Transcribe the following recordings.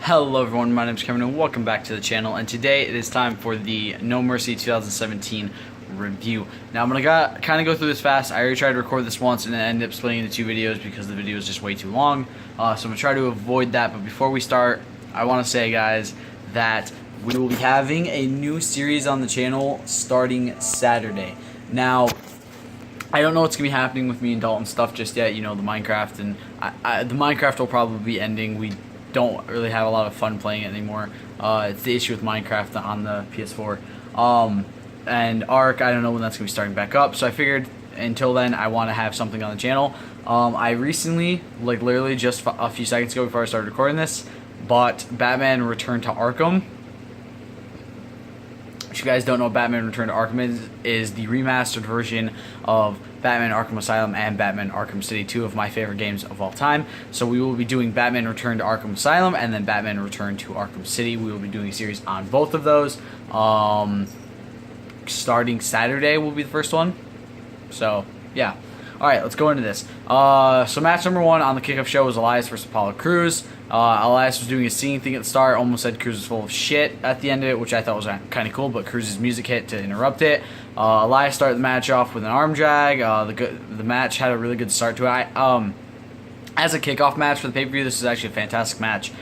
Hello everyone, my name is Kevin and welcome back to the channel, and today it is time for the No Mercy 2017 review. Now I'm going to kind of go through this fast. I already tried to record this once and it ended up splitting into two videos because the video is just way too long, so I'm going to try to avoid that. But before we start, I want to say, guys, that we will be having a new series on the channel starting Saturday. Now, I don't know what's going to be happening with me and Dalton stuff just yet, you know, the Minecraft, and the Minecraft will probably be ending. We don't really have a lot of fun playing it anymore. It's the issue with Minecraft on the PS4. And Ark, I don't know when that's going to be starting back up, so I figured until then I want to have something on the channel. I recently, like literally just a few seconds ago before I started recording this, bought Batman Return to Arkham. If you guys don't know what Batman Return to Arkham is the remastered version of Batman Arkham Asylum and Batman Arkham City, two of my favorite games of all time. So we will be doing Batman Return to Arkham Asylum and then Batman Return to Arkham City. We will be doing a series on both of those. Starting Saturday will be the first one. So, yeah. Alright, let's go into this. So match number one on the kickoff show was Elias versus Apollo Crews. Elias was doing a singing thing at the start, almost said Crews was full of shit at the end of it, which I thought was kind of cool, but Crews' music hit to interrupt it. Elias started the match off with an arm drag. The match had a really good start to it. As a kickoff match for the pay-per-view, this is actually a fantastic match.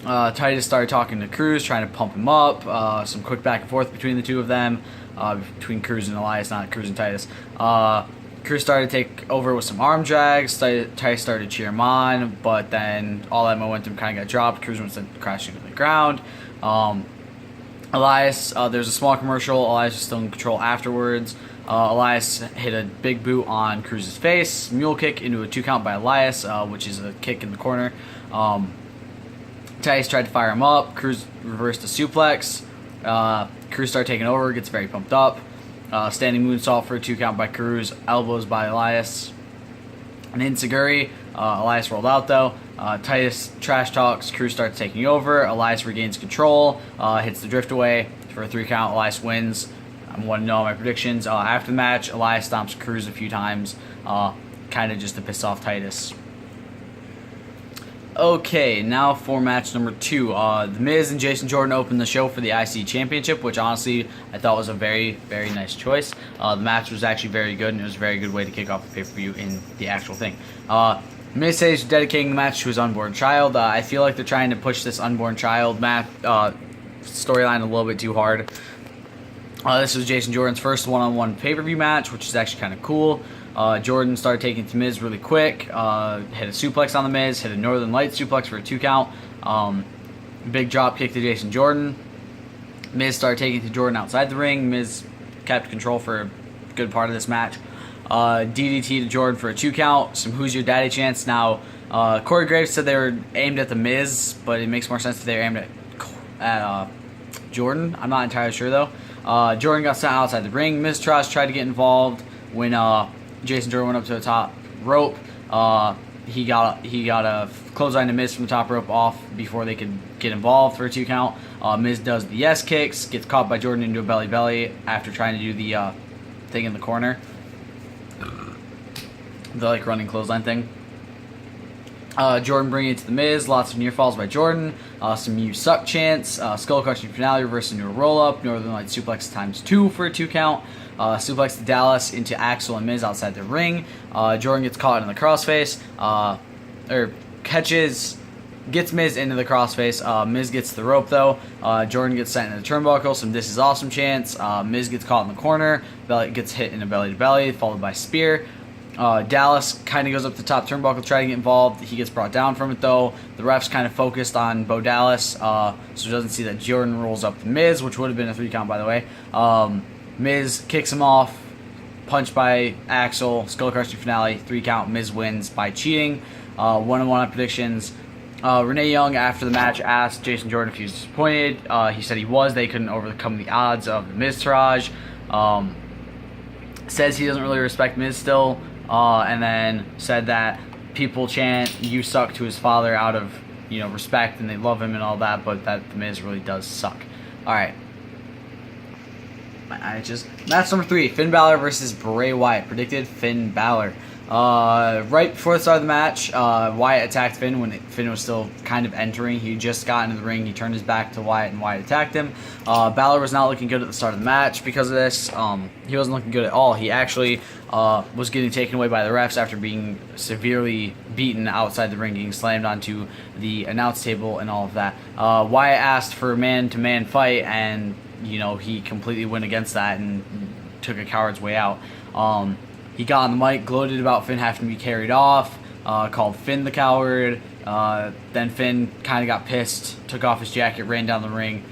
Titus started talking to Crews, trying to pump him up. Some quick back and forth between the two of them. Between Crews and Elias, not Crews and Titus. Crews started to take over with some arm drags. Titus started to cheer him on, but then all that momentum kind of got dropped. Crews went crashing to the ground. Elias, there's a small commercial. Elias was still in control afterwards. Elias hit a big boot on Crews' face. Mule kick into a 2 count by Elias, which is a kick in the corner. Titus tried to fire him up. Crews reversed a suplex. Crews started taking over, gets very pumped up. Standing moonsault for a 2 count by Crews, elbows by Elias. An enziguri. Elias rolled out though. Titus trash talks. Crews starts taking over. Elias regains control. Hits the drift away for a 3 count. Elias wins. I want to know my predictions. After the match, Elias stomps Crews a few times, kind of just to piss off Titus. Okay, now for match number 2. The Miz and Jason Jordan opened the show for the IC Championship, which honestly I thought was a very, very nice choice. The match was actually very good, and it was a very good way to kick off the pay-per-view in the actual thing. Miz says he's dedicating the match to his unborn child. I feel like they're trying to push this unborn child storyline a little bit too hard. This was Jason Jordan's first one-on-one pay-per-view match, which is actually kind of cool. Jordan started taking it to Miz really quick, hit a suplex on the Miz, hit a Northern Lights suplex for a 2 count, big drop kick to Jason Jordan. Miz started taking it to Jordan outside the ring. Miz kept control for a good part of this match. DDT to Jordan for a 2 count, some Who's Your Daddy chants. Now, Corey Graves said they were aimed at the Miz, but it makes more sense if they were aimed at Jordan. I'm not entirely sure though. Jordan got sent outside the ring. Miz tried to get involved when Jason Jordan went up to the top rope. He got a clothesline to Miz from the top rope off before they could get involved for a 2 count. Miz does the yes kicks, gets caught by Jordan into a belly belly after trying to do the thing in the corner, the like running clothesline thing. Jordan bringing it to the Miz, lots of near falls by Jordan, some "You Suck" chants, skull crushing finale reversed into a roll up, Northern Light suplex ×2 for a 2 count. Suplex to Dallas into Axel and Miz outside the ring. Jordan gets caught in the crossface, or gets Miz into the crossface. Miz gets the rope though. Jordan gets sent into the turnbuckle. Some "This is awesome" chants. Miz gets caught in the corner. Gets hit in a belly to belly, followed by spear. Dallas kind of goes up the top turnbuckle to try to get involved. He gets brought down from it though. The ref's kind of focused on Bo Dallas, so he doesn't see that Jordan rolls up the Miz, which would have been a 3 count by the way. Miz kicks him off, punch by Axel, skull crushing finale, 3 count. Miz wins by cheating. One-on-one predictions. Renee Young after the match asked Jason Jordan if he was disappointed. He said he was. They couldn't overcome the odds of the Miz Taraj. Says he doesn't really respect Miz still, and then said that people chant "You suck" to his father out of respect, and they love him and all that, but that the Miz really does suck. All right. Match number 3, Finn Balor versus Bray Wyatt. Predicted Finn Balor. Right before the start of the match, Wyatt attacked Finn when Finn was still kind of entering. He just got into the ring. He turned his back to Wyatt, and Wyatt attacked him. Balor was not looking good at the start of the match because of this. He wasn't looking good at all. He actually was getting taken away by the refs after being severely beaten outside the ring, getting slammed onto the announce table and all of that. Wyatt asked for a man-to-man fight, and he completely went against that and took a coward's way out. He got on the mic, gloated about Finn having to be carried off, called Finn the coward. Then Finn kind of got pissed, took off his jacket, ran down the ring.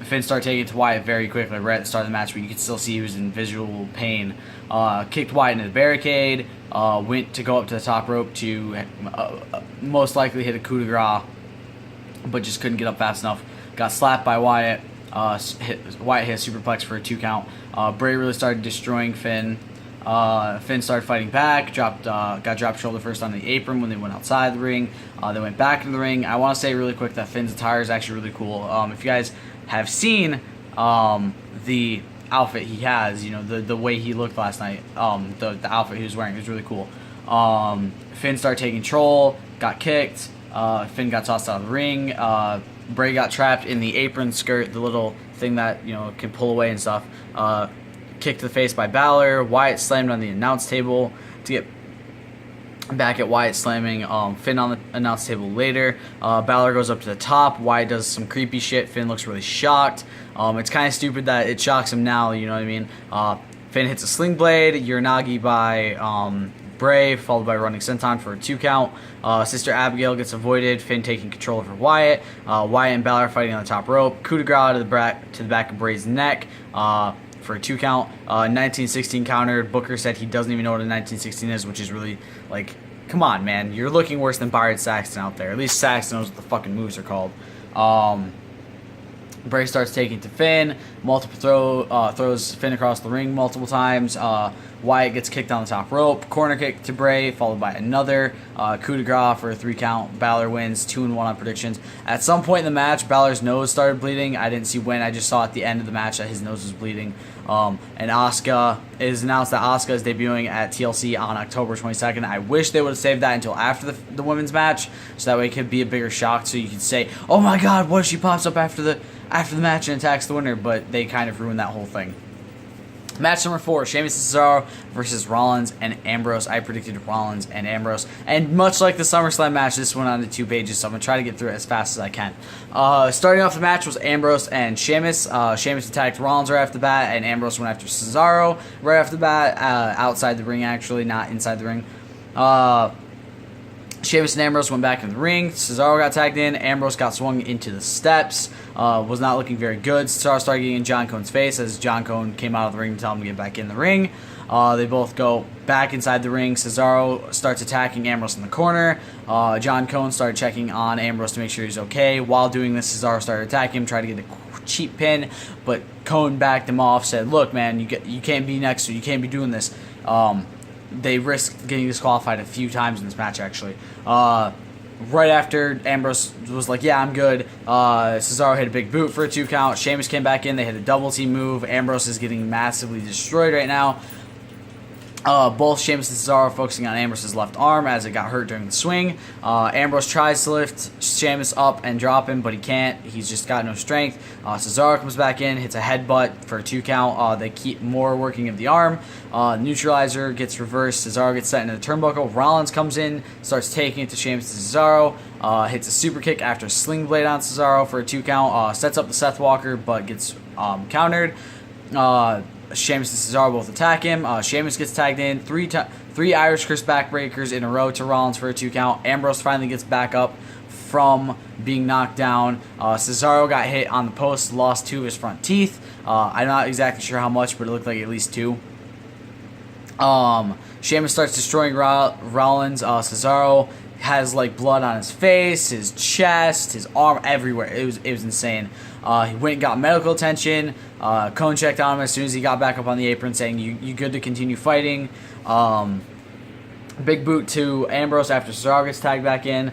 Finn started taking it to Wyatt very quickly right at the start of the match, but you could still see he was in visual pain. Kicked Wyatt into the barricade, went to go up to the top rope to most likely hit a coup de grace, but just couldn't get up fast enough. Got slapped by Wyatt. Wyatt hit a superplex for a 2 count. Bray really started destroying Finn. Finn started fighting back, got dropped shoulder first on the apron when they went outside the ring. They went back into the ring. I want to say really quick that Finn's attire is actually really cool. If you guys have seen the outfit he has, the way he looked last night, the outfit he was wearing was really cool. Finn started taking control, got kicked. Finn got tossed out of the ring. Bray got trapped in the apron skirt, the little thing that can pull away and stuff. Kicked to the face by Balor. Wyatt slammed on the announce table to get back at Wyatt slamming Finn on the announce table later. Balor goes up to the top. Wyatt does some creepy shit. Finn looks really shocked. It's kind of stupid that it shocks him now, you know what I mean? Finn hits a sling blade, Uranagi by Bray, followed by running senton for a 2 count. Sister Abigail gets avoided. Finn taking control over Wyatt. Wyatt and Balor fighting on the top rope. Coup de grace to the back of Bray's neck. For a 2 count. 1916 countered. Booker said he doesn't even know what a 1916 is, which is really, come on, man. You're looking worse than Byron Saxton out there. At least Saxton knows what the fucking moves are called. Bray starts taking it to Finn. Throws Finn across the ring multiple times. Wyatt gets kicked on the top rope. Corner kick to Bray, followed by another coup de grace for a 3 count. Balor wins 2-1 on predictions. At some point in the match, Balor's nose started bleeding. I didn't see when. I just saw at the end of the match that his nose was bleeding. And Asuka, it is announced that Asuka is debuting at TLC on October 22nd. I wish they would have saved that until after the women's match, so that way it could be a bigger shock. So you could say, "Oh my God, what if she pops up after the match and attacks the winner?" But they kind of ruined that whole thing. Match number 4, Sheamus and Cesaro versus Rollins and Ambrose. I predicted Rollins and Ambrose. And much like the SummerSlam match, this went on to 2 pages, so I'm going to try to get through it as fast as I can. Starting off the match was Ambrose and Sheamus. Sheamus attacked Rollins right off the bat, and Ambrose went after Cesaro right off the bat, outside the ring actually, not inside the ring. Sheamus and Ambrose went back in the ring. Cesaro got tagged in. Ambrose got swung into the steps. Was not looking very good. Cesaro started getting in John Cone's face as John Cone came out of the ring to tell him to get back in the ring. They both go back inside the ring. Cesaro starts attacking Ambrose in the corner. John Cone started checking on Ambrose to make sure he's okay. While doing this, Cesaro started attacking him, tried to get a cheap pin, but Cone backed him off, said, "Look, man, you can't be next to, you can't be doing this." They risked getting disqualified a few times in this match, actually. Right after, Ambrose was like, "Yeah, I'm good." Cesaro hit a big boot for a 2 count. Sheamus came back in. They hit a double team move. Ambrose is getting massively destroyed right now. Both Sheamus and Cesaro are focusing on Ambrose's left arm as it got hurt during the swing. Ambrose tries to lift Sheamus up and drop him, but he can't. He's just got no strength. Cesaro comes back in, hits a headbutt for a 2 count. They keep more working of the arm. Neutralizer gets reversed. Cesaro gets set into the turnbuckle. Rollins comes in, starts taking it to Sheamus and Cesaro. Hits a super kick after a sling blade on Cesaro for a 2 count. Sets up the Seth Walker, but gets countered. Sheamus and Cesaro both attack him. Sheamus gets tagged in. Three Irish Curse backbreakers in a row to Rollins for a 2 count. Ambrose finally gets back up from being knocked down. Cesaro got hit on the post, lost 2 of his front teeth. I'm not exactly sure how much, but it looked like at least 2. Sheamus starts destroying Rollins. Cesaro has blood on his face, his chest, his arm, everywhere. It was insane. He went and got medical attention. Cone checked on him as soon as he got back up on the apron, saying, you good to continue fighting. Big boot to Ambrose after Cesaro gets tagged back in.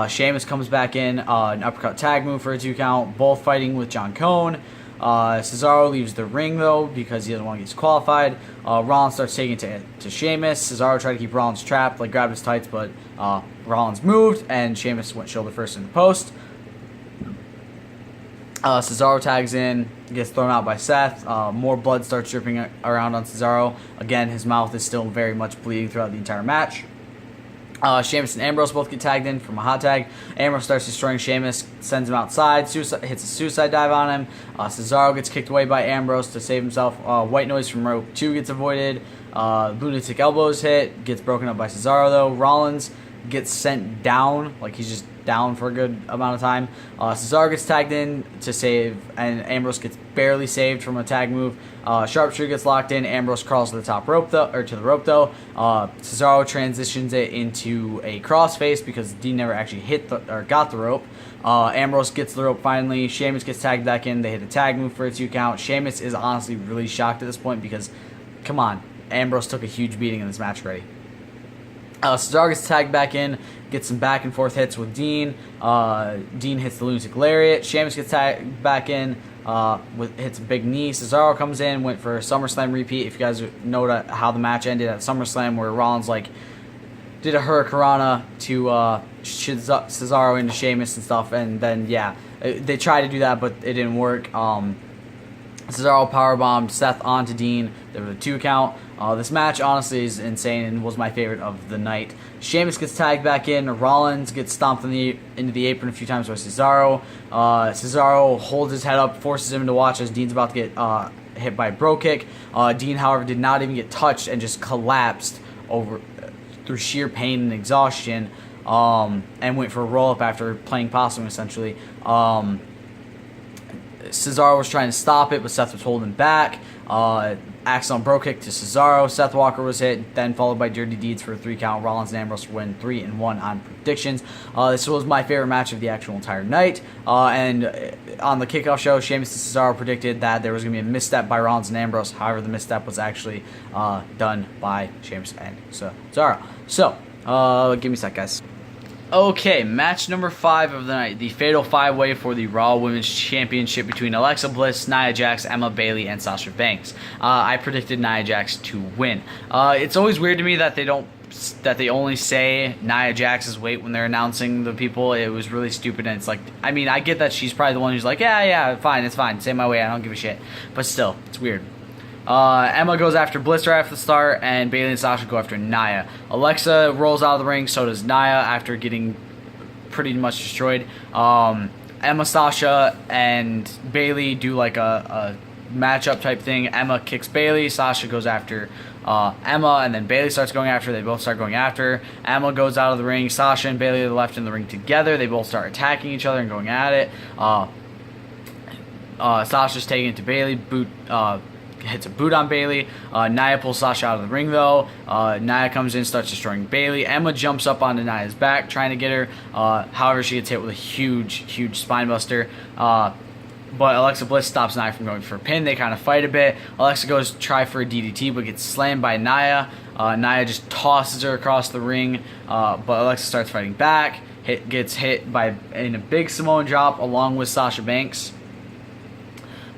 Sheamus comes back in, an uppercut tag move for a 2 count. Both fighting with John Cone. Cesaro leaves the ring, though, because he doesn't want to get disqualified. Rollins starts taking it to Sheamus. Cesaro tried to keep Rollins trapped, like grabbed his tights, but Rollins moved, and Sheamus went shoulder first in the post. Cesaro tags in, gets thrown out by Seth. More blood starts dripping around on Cesaro. Again, his mouth is still very much bleeding throughout the entire match. Sheamus and Ambrose both get tagged in from a hot tag. Ambrose starts destroying Sheamus, sends him outside, hits a suicide dive on him. Cesaro gets kicked away by Ambrose to save himself. White noise from rope 2 gets avoided. Lunatic elbows hit, gets broken up by Cesaro though. Rollins gets sent down, like he's just down for a good amount of time. Cesaro gets tagged in to save, and Ambrose gets barely saved from a tag move. Sharpshooter gets locked in. Ambrose crawls to the top rope though, Cesaro transitions it into a crossface because Dean never actually got the rope. Ambrose gets the rope finally. Sheamus gets tagged back in. They hit a tag move for a 2 count. Sheamus is honestly really shocked at this point because, come on, Ambrose took a huge beating in this match already. Cesaro gets tagged back in, gets some back and forth hits with Dean. Dean hits the lunatic lariat. Sheamus gets tagged back in, hits a big knee. Cesaro comes in, went for a SummerSlam repeat. If you guys know how the match ended at SummerSlam, where Rollins did a hurricanrana to Cesaro into Sheamus and stuff, and then they tried to do that, but it didn't work. Cesaro powerbombed Seth onto Dean. There was a 2 count. This match, honestly, is insane and was my favorite of the night. Sheamus gets tagged back in. Rollins gets stomped into the apron a few times by Cesaro. Cesaro holds his head up, forces him to watch as Dean's about to get hit by a bro kick. Dean, however, did not even get touched and just collapsed through sheer pain and exhaustion, and went for a roll-up after playing possum, essentially. Cesaro was trying to stop it, but Seth was holding back. Axel bro kick to Cesaro. Seth Walker was hit, then followed by Dirty Deeds for a 3 count. Rollins and Ambrose win 3-1 on predictions. This was my favorite match of the actual entire night. And on the kickoff show, Sheamus and Cesaro predicted that there was going to be a misstep by Rollins and Ambrose. However, the misstep was actually done by Sheamus and Cesaro. So, give me a sec, guys. Okay, match number 5 of the night, the Fatal 5-Way for the Raw Women's Championship between Alexa Bliss, Nia Jax, Emma Bayley, and Sasha Banks. I predicted Nia Jax to win. It's always weird to me that they only say Nia Jax's weight when they're announcing the people. It was really stupid, and it's like, I mean, I get that she's probably the one who's like, yeah, fine, it's fine, say my weight, I don't give a shit. But still, it's weird. Emma goes after Bliss right after the start, and Bayley and Sasha go after Nia. Alexa rolls out of the ring, so does Nia after getting pretty much destroyed. Emma, Sasha, and Bayley do like a matchup type thing. Emma kicks Bayley, Sasha goes after Emma, and then Bayley starts going after her. They both start going after her. Emma goes out of the ring. Sasha and Bayley are left in the ring together. They both start attacking each other and going at it. Sasha's taking it to Bayley. Hits a boot on Bayley. Nia pulls Sasha out of the ring though. Nia comes in, starts destroying Bayley. Emma jumps up onto Nia's back, trying to get her. However, she gets hit with a huge spine buster. But Alexa Bliss stops Nia from going for a pin. They kind of fight a bit. Alexa goes to try for a DDT, but gets slammed by Nia. Nia just tosses her across the ring. But Alexa starts fighting back. Gets hit in a big Samoan drop along with Sasha Banks.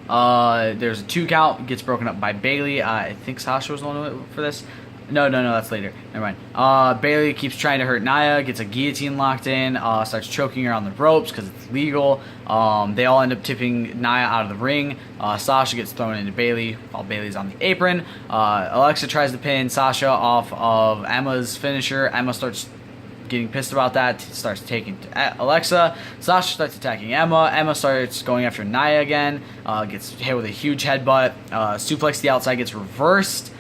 There's a 2 count, gets broken up by Bayley. I think Sasha was the one for this. No, that's later. Never mind. Bayley keeps trying to hurt Nia, gets a guillotine locked in, starts choking her on the ropes because it's legal. They all end up tipping Nia out of the ring. Sasha gets thrown into Bayley while Bayley's on the apron. Alexa tries to pin Sasha off of Emma's finisher. Emma starts getting pissed about that, starts taking Alexa. Sasha starts attacking Emma. Emma starts going after Nia again. Gets hit with a huge headbutt. Suplex to the outside gets reversed.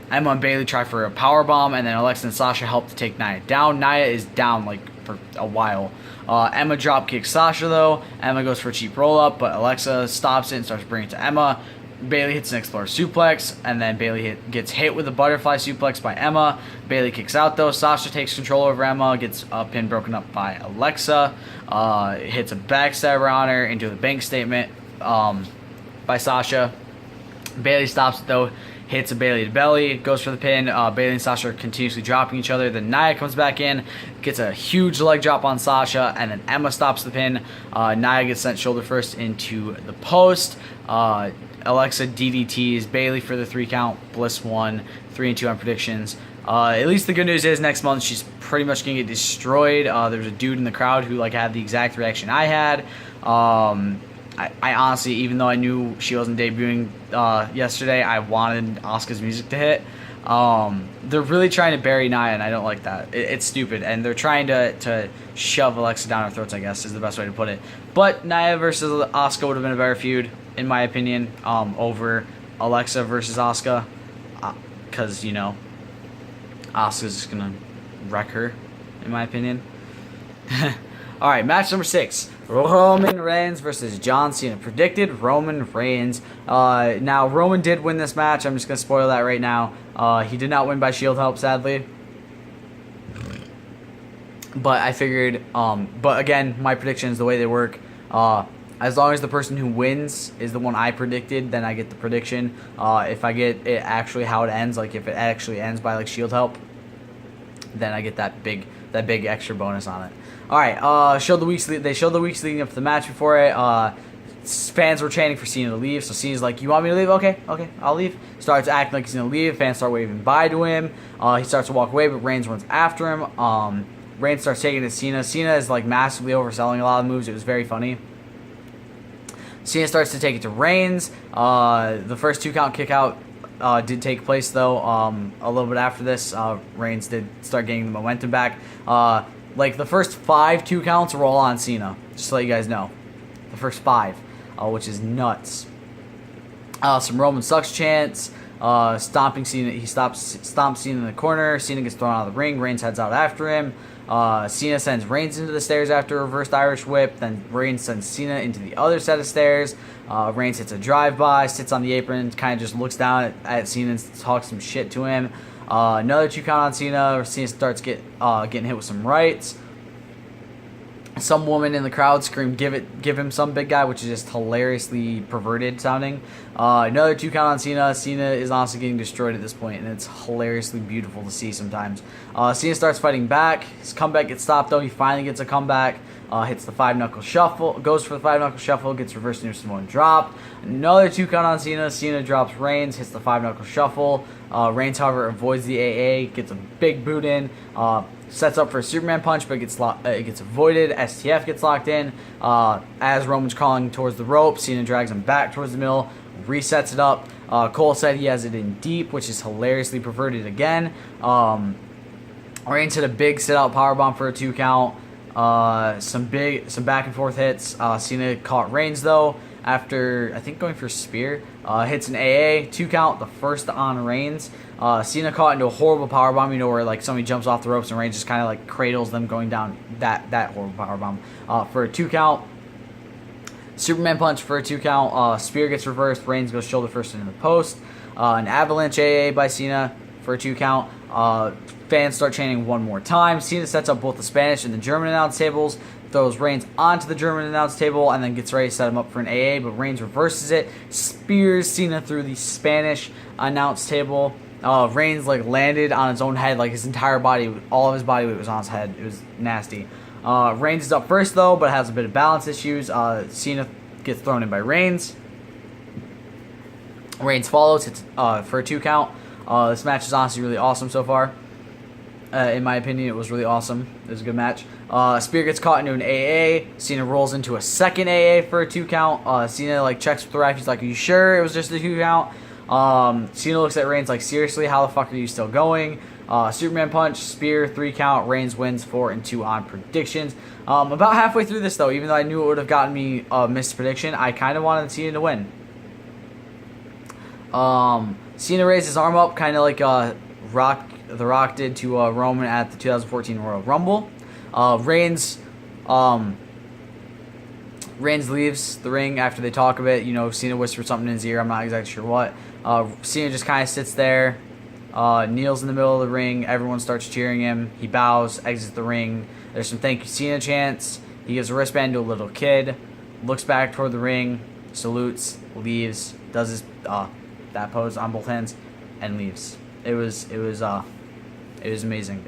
Emma and Bayley try for a powerbomb, and then Alexa and Sasha help to take Nia down. Nia is down like for a while. Emma drop kicks Sasha though. Emma goes for a cheap roll up, but Alexa stops it and starts bringing it to Emma. Bayley hits an Explorer suplex, and then Bayley gets hit with a butterfly suplex by Emma. Bayley kicks out though. Sasha takes control over Emma, gets a pin broken up by Alexa. Hits a backstabber on her into the bank statement by Sasha. Bayley stops it though, hits a Bailey to belly, goes for the pin. Bailey and Sasha are continuously dropping each other. Then Nia comes back in, gets a huge leg drop on Sasha, and then Emma stops the pin. Nia gets sent shoulder first into the post. Alexa DDTs Bailey for the 3 count. Bliss won, 3-2 on predictions. At least the good news is next month she's pretty much gonna get destroyed. There was a dude in the crowd who like had the exact reaction I had. I honestly, even though I knew she wasn't debuting yesterday, I wanted Asuka's music to hit. They're really trying to bury Nia, and I don't like that. It's stupid, and they're trying to shove Alexa down our throats, I guess, is the best way to put it. But Nia versus Asuka would have been a better feud, in my opinion, over Alexa versus Asuka. Because, you know, Asuka's just going to wreck her, in my opinion. Alright, match number 6. Roman Reigns versus John Cena. Predicted Roman Reigns. Now, Roman did win this match. I'm just going to spoil that right now. He did not win by Shield help, sadly. But I figured, but again, my predictions, the way they work, as long as the person who wins is the one I predicted, then I get the prediction. If I get it actually how it ends, like if it actually ends by like Shield help, then I get that big extra bonus on it. All right, they showed the weeks leading up to the match before it. Fans were chanting for Cena to leave, so Cena's like, "You want me to leave? Okay, I'll leave." Starts acting like he's gonna leave. Fans start waving bye to him. He starts to walk away, but Reigns runs after him. Reigns starts taking it to Cena. Cena is like massively overselling a lot of moves. It was very funny. Cena starts to take it to Reigns. The first 2 count kick out did take place though. A little bit after this, Reigns did start getting the momentum back. Like the first 5 2 counts were all on Cena, just to let you guys know. The first 5, which is nuts. Some Roman sucks chants. Stomping Cena. He stomps Cena in the corner. Cena gets thrown out of the ring. Reigns heads out after him. Cena sends Reigns into the stairs after a reversed Irish whip. Then Reigns sends Cena into the other set of stairs. Reigns hits a drive-by, sits on the apron, kind of just looks down at Cena and talks some shit to him. Another 2 count on Cena. Cena starts getting hit with some rights. Some woman in the crowd screamed, give him some big guy, which is just hilariously perverted sounding. Another 2 count on Cena. Cena is honestly getting destroyed at this point, and it's hilariously beautiful to see sometimes. Cena starts fighting back. His comeback gets stopped, though. He finally gets a comeback. Hits the 5-knuckle shuffle. Goes for the 5-knuckle shuffle. Gets reversed into Samoan drop. Another 2 count on Cena. Cena drops Reigns. Hits the 5-knuckle shuffle. Reigns, however, avoids the AA. Gets a big boot in. Sets up for a Superman punch, but it gets avoided. STF gets locked in. As Roman's crawling towards the rope, Cena drags him back towards the middle, resets it up. Cole said he has it in deep, which is hilariously perverted again. Reigns hit a big sit-out powerbomb for a 2 count. Some back and forth hits. Cena caught Reigns though after I think going for a spear. Hits an AA 2 count, the first on Reigns. Cena caught into a horrible powerbomb, you know, where like somebody jumps off the ropes and Reigns just kind of like cradles them going down that horrible powerbomb for a 2 count. Superman punch for a 2 count. Spear gets reversed. Reigns goes shoulder first into the post. An avalanche AA by Cena for a 2 count. Fans start chanting one more time. Cena sets up both the Spanish and the German announce tables, throws Reigns onto the German announce table, and then gets ready to set him up for an AA, but Reigns reverses it, spears Cena through the Spanish announce table. Reigns like landed on his own head, like his entire body, all of his body weight was on his head. It was nasty. Reigns is up first though, but has a bit of balance issues. Cena gets thrown in by Reigns. Reigns follows, hits for a 2 count. This match is honestly really awesome so far. In my opinion, it was really awesome. It was a good match. Spear gets caught into an AA. Cena rolls into a second AA for a 2 count. Cena like checks with the ref. He's like, "Are you sure it was just a 2 count?" Cena looks at Reigns like, "Seriously, how the fuck are you still going?" Superman punch, spear, 3 count. Reigns wins 4-2 on predictions. About halfway through this though, even though I knew it would have gotten me a missed prediction, I kind of wanted Cena to win. Cena raised his arm up, kind of like The Rock did to Roman at the 2014 Royal Rumble. Reigns leaves the ring after they talk a bit. You know, Cena whispers something in his ear. I'm not exactly sure what. Cena just kind of sits there, kneels in the middle of the ring. Everyone starts cheering him. He bows, exits the ring. There's some thank you Cena chants. He gives a wristband to a little kid, looks back toward the ring, salutes, leaves, does his that pose on both hands. and leaves. It was amazing.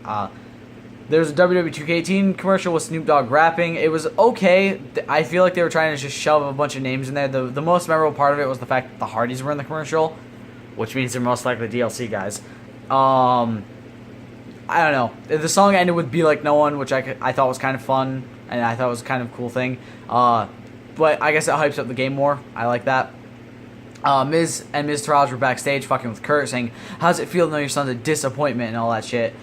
There was a WWE 2K18 commercial with Snoop Dogg rapping. It was okay. I feel like they were trying to just shove a bunch of names in there. The most memorable part of it was the fact that the Hardys were in the commercial, which means they're most likely DLC guys. I don't know. The song ended with "Be Like No One," which I thought was kind of fun, and I thought was kind of a cool thing. But I guess it hypes up the game more. I like that. Miz and Miz Taraj were backstage fucking with Kurt, saying, "How's it feel to know your son's a disappointment?" and all that shit.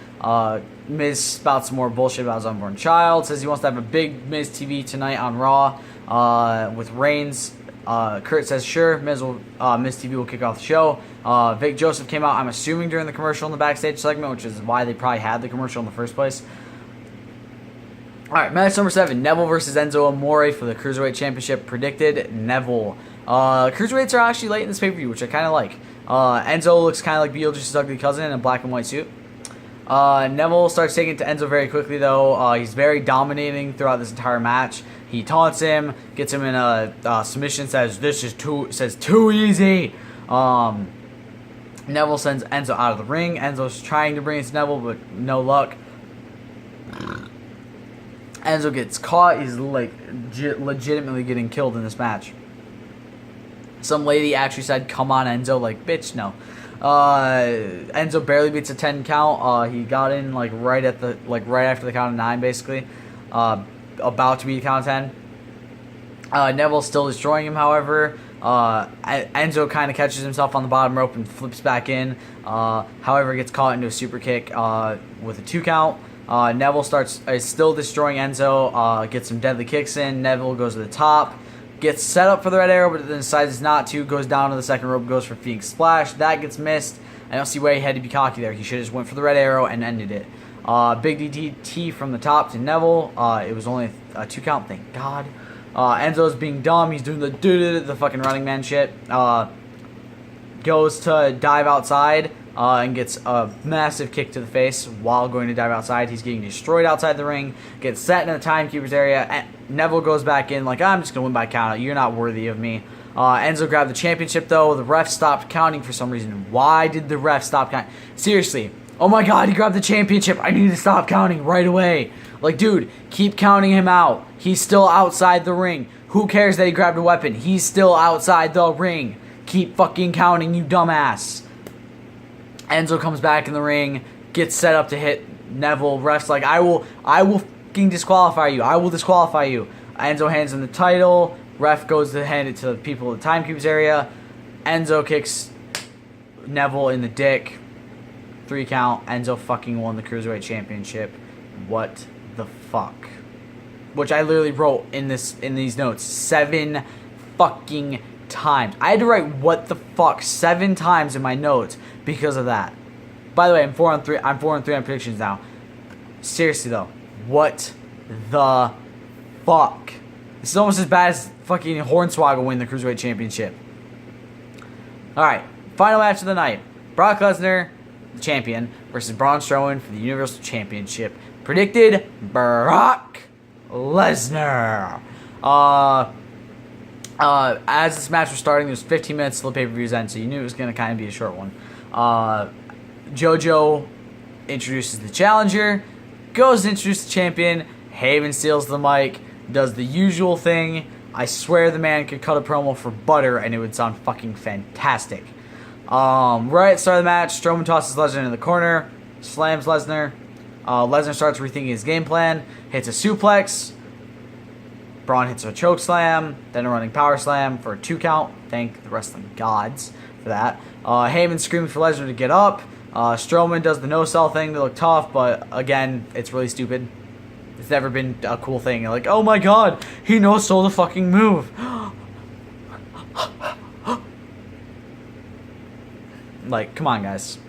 Miz spouts some more bullshit about his unborn child, says he wants to have a big Miz TV tonight on Raw with Reigns. Kurt says sure, Miz TV will kick off the show. Vic Joseph came out, I'm assuming, during the commercial in the backstage segment, which is why they probably had the commercial in the first place. Alright, match number 7, Neville versus Enzo Amore for the Cruiserweight Championship. Predicted Neville. Cruiserweights are actually late in this pay-per-view, which I kind of like. Enzo looks kind of like Beetlejuice's ugly cousin in a black and white suit. Neville starts taking it to Enzo very quickly, though. He's very dominating throughout this entire match. He taunts him, gets him in a submission, says too easy. Neville sends Enzo out of the ring. Enzo's trying to bring it to Neville, but no luck. Enzo gets caught. He's like legitimately getting killed in this match. Some lady actually said, "Come on, Enzo." Like, bitch, no. Enzo barely beats a 10 count. He got in right after the count of 9, basically. About to beat the count of 10. Neville's still destroying him, however. Enzo kind of catches himself on the bottom rope and flips back in. However, gets caught into a super kick with a 2 count. Neville is still destroying Enzo. Gets some deadly kicks in. Neville goes to the top. Gets set up for the red arrow, but then decides not to. Goes down to the second rope, goes for Phoenix Splash. That gets missed. I don't see why he had to be cocky there. He should have just went for the red arrow and ended it. Big DDT from the top to Neville. It was only a 2 count, thank God. Enzo's being dumb. He's doing the fucking running man shit. Goes to dive outside and gets a massive kick to the face while going to dive outside. He's getting destroyed outside the ring. Gets set in the timekeeper's area. And Neville goes back in like, I'm just going to win by count. You're not worthy of me. Enzo grabbed the championship, though. The ref stopped counting for some reason. Why did the ref stop counting? Seriously. Oh my God, he grabbed the championship. I need to stop counting right away. Like, dude, keep counting him out. He's still outside the ring. Who cares that he grabbed a weapon? He's still outside the ring. Keep fucking counting, you dumbass. Enzo comes back in the ring, gets set up to hit Neville. Ref's like, I will fucking disqualify you. I will disqualify you. Enzo hands him the title. Ref goes to hand it to the people in the timekeeper's area. Enzo kicks Neville in the dick. 3 count. Enzo fucking won the Cruiserweight Championship. What the fuck? Which I literally wrote in these notes 7 fucking times. I had to write what the fuck 7 times in my notes because of that. By the way, I'm 4-3. I'm 4-3 on predictions now. Seriously though, what the fuck? This is almost as bad as fucking Hornswoggle win the Cruiserweight Championship. Alright, final match of the night. Brock Lesnar, the champion, versus Braun Strowman for the Universal Championship. Predicted Brock Lesnar. As this match was starting, there was 15 minutes till the pay-per-view's end, so you knew it was going to kind of be a short one. JoJo introduces the challenger, goes to introduce the champion. Heyman steals the mic, does the usual thing. I swear the man could cut a promo for butter and it would sound fucking fantastic. Right at the start of the match, Strowman tosses Lesnar in the corner, slams Lesnar. Lesnar starts rethinking his game plan, hits a suplex. Braun hits a choke slam, then a running power slam for a 2 count. Thank the wrestling gods for that. Heyman screaming for Lesnar to get up. Strowman does the no-sell thing to look tough, but again, it's really stupid. It's never been a cool thing. You're like, oh my God, he no-sold the fucking move. Like, come on, guys.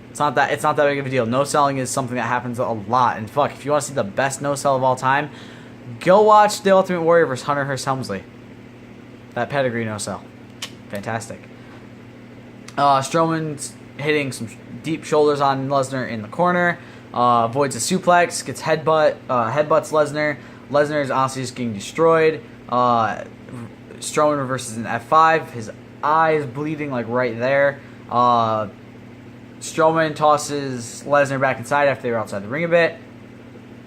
It's not that big of a deal. No-selling is something that happens a lot. And fuck, if you want to see the best no-sell of all time, go watch The Ultimate Warrior vs. Hunter Hearst Helmsley. That pedigree no-sell. Fantastic. Strowman's hitting some deep shoulders on Lesnar in the corner. Avoids a suplex. Gets headbutts Lesnar. Lesnar is honestly just getting destroyed. Strowman reverses an F5. His eye is bleeding like right there. Strowman tosses Lesnar back inside after they were outside the ring a bit.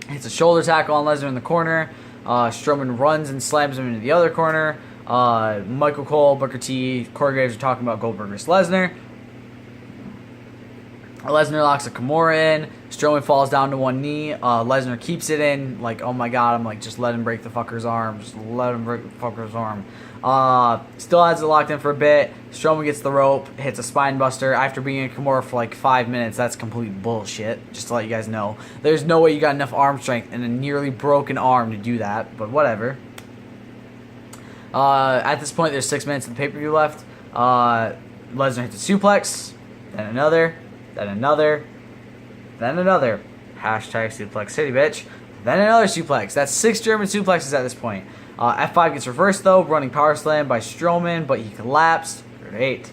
Hits a shoulder tackle on Lesnar in the corner. Strowman runs and slams him into the other corner. Michael Cole, Booker T, Corey Graves are talking about Goldberg versus Lesnar. Lesnar locks a Kimura in. Strowman falls down to one knee. Lesnar keeps it in. Like, oh my god, I'm like, just let him break the fucker's arm. Just let him break the fucker's arm. Still has it locked in for a bit. Strowman gets the rope, hits a spine buster after being in Kimura for like 5 minutes. That's complete bullshit, just to let you guys know. There's no way you got enough arm strength and a nearly broken arm to do that, but whatever. At this point, there's 6 minutes of the pay-per-view left. Lesnar hits a suplex, then another, then another, then another. Hashtag suplex city, bitch. Then another suplex. That's 6 German suplexes at this point. F5 gets reversed, though. Running power slam by Strowman, but he collapsed. Great.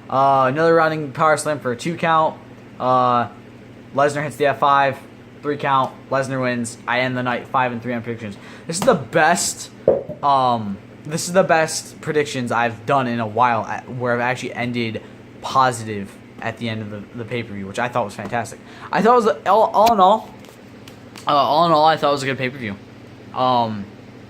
Another running power slam for a 2 count. Lesnar hits the F5. 3 count. Lesnar wins. I end the night 5-3 on predictions. This is the best. This is the best predictions I've done in a while, where I've actually ended positive at the end of the pay-per-view, which I thought was fantastic. I thought it was all in all, I thought it was a good pay-per-view.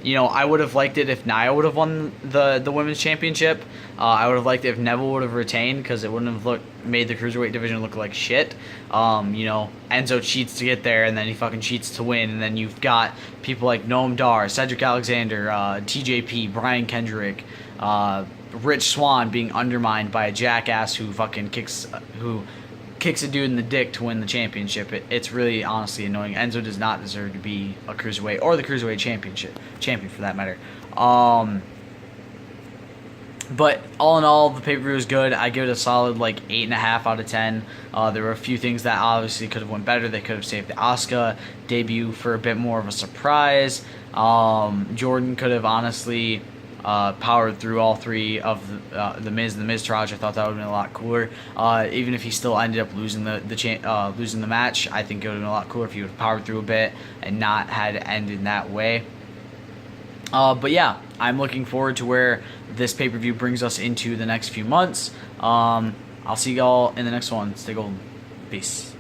You know, I would have liked it if Nia would have won the women's championship. I would have liked it if Neville would have retained, because it wouldn't have made the cruiserweight division look like shit. You know, Enzo cheats to get there, and then he fucking cheats to win, and then you've got people like Noam Dar, Cedric Alexander, TJP, Brian Kendrick, Rich Swann being undermined by a jackass who fucking kicks a dude in the dick to win the championship. It's really honestly annoying. Enzo does not deserve to be a cruiserweight or the cruiserweight champion for that matter. But all in all, the pay-per-view was good. I give it a solid like 8.5 out of 10. There were a few things that obviously could have went better. They could have saved the Asuka debut for a bit more of a surprise. Jordan could have honestly powered through all 3 of the Miz and the Miztourage. I thought that would have been a lot cooler. Even if he still ended up losing losing the match, I think it would have been a lot cooler if he would have powered through a bit and not had it end in that way. But yeah, I'm looking forward to where this pay-per-view brings us into the next few months. I'll see y'all in the next one. Stay golden. Peace.